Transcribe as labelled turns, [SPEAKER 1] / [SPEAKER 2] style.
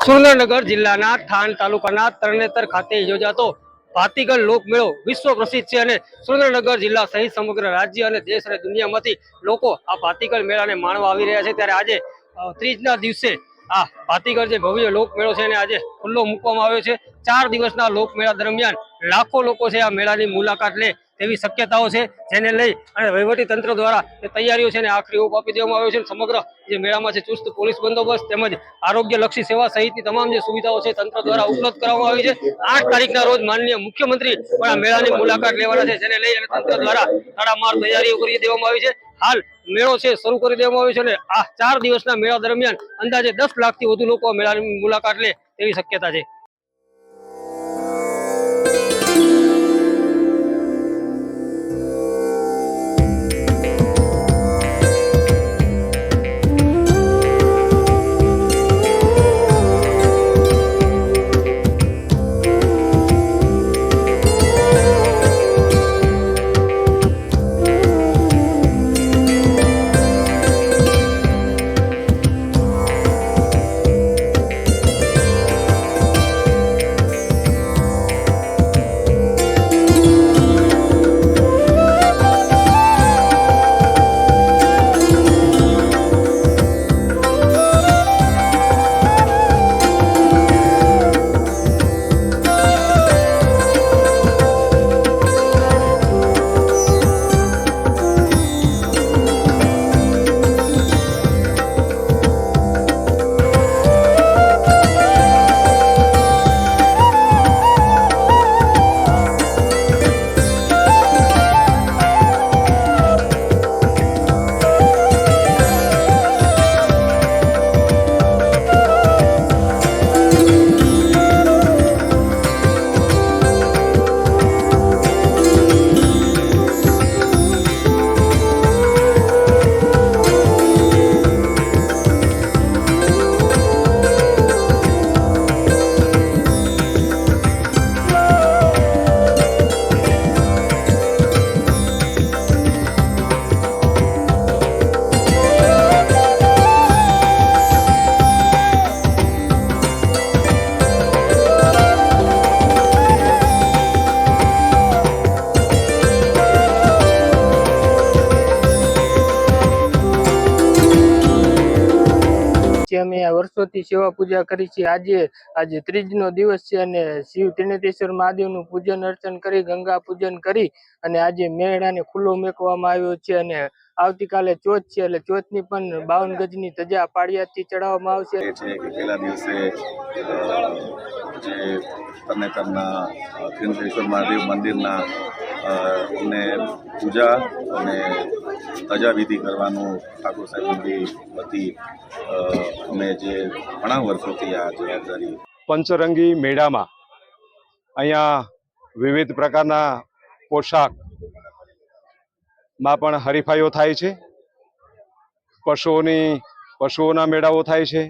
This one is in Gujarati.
[SPEAKER 1] સુરેન્દ્રનગર જિલ્લાના થાન તાલુકાના તરણેતર ખાતે યોજાતો ભાતીગળ લોકમેળો વિશ્વ પ્રસિદ્ધ છે અને સુરેન્દ્રનગર જિલ્લા સહિત સમગ્ર રાજ્ય અને દેશ અને દુનિયામાંથી લોકો આ ભાતીગળ મેળાને માણવા આવી રહ્યા છે। ત્યારે આજે ત્રીજના દિવસે આ ભાતીગળ જે ભવ્ય લોકમેળો છે એને આજે ખુલ્લો મૂકવામાં આવ્યો છે। 4 દિવસના લોકમેળા દરમિયાન લાખો લોકો છે આ મેળાની મુલાકાત લે તેવી શક્યતાઓ છે, જેને લઈ અને વહીવટી તંત્ર દ્વારા જે તૈયારીઓ છે આખરી ઓપ આપી દેવામાં આવ્યો છે। સમગ્ર જે મેળામાં છે ચુસ્ત પોલીસ બંદોબસ્ત તેમજ આરોગ્યલક્ષી સેવા સહિતની તમામ જે સુવિધાઓ છે તંત્ર દ્વારા ઉપલબ્ધ કરવામાં આવી છે। 8 તારીખના રોજ માનનીય મુખ્યમંત્રી પણ આ મેળાની મુલાકાત લેવાના છે, જેને લઈ અને તંત્ર દ્વારા તડામાર તૈયારીઓ કરી દેવામાં આવી છે। હાલ મેળો છે શરૂ કરી દેવામાં આવ્યો છે અને આ 4 દિવસના મેળા દરમિયાન અંદાજે 10 લાખથી વધુ લોકો મેળાની મુલાકાત લે તેવી શક્યતા છે।
[SPEAKER 2] અમે વર્ષોથી સેવા પૂજા કરી છે। આજે ત્રીજનો દિવસ છે અને શિવ ત્રિનેત્રેશ્વર મહાદેવનું પૂજન અર્ચન કરી ગંગા પૂજન કરી અને આજે મેળાને ખુલ્લો મૂકવામાં આવ્યો છે અને આવતીકાલે ચોથ છે એટલે ચોથની પણ 52 ગજની ધજા પાળિયાદથી ચડાવવામાં આવશે।
[SPEAKER 3] પહેલા દિવસે જે તરણેતરના ત્રિનેત્રેશ્વર મહાદેવ મંદિરના અમને પૂજા અને ધજા વિધિ કરવાનું ઠાકોર સાહેબની વતી અમે જે ઘણા વર્ષોથી આ જવાબદારી
[SPEAKER 4] પંચરંગી મેળામાં અહીંયા વિવિધ પ્રકારના પોશાકમાં પણ હરીફાઈઓ થાય છે। પશુઓના મેળાઓ થાય છે,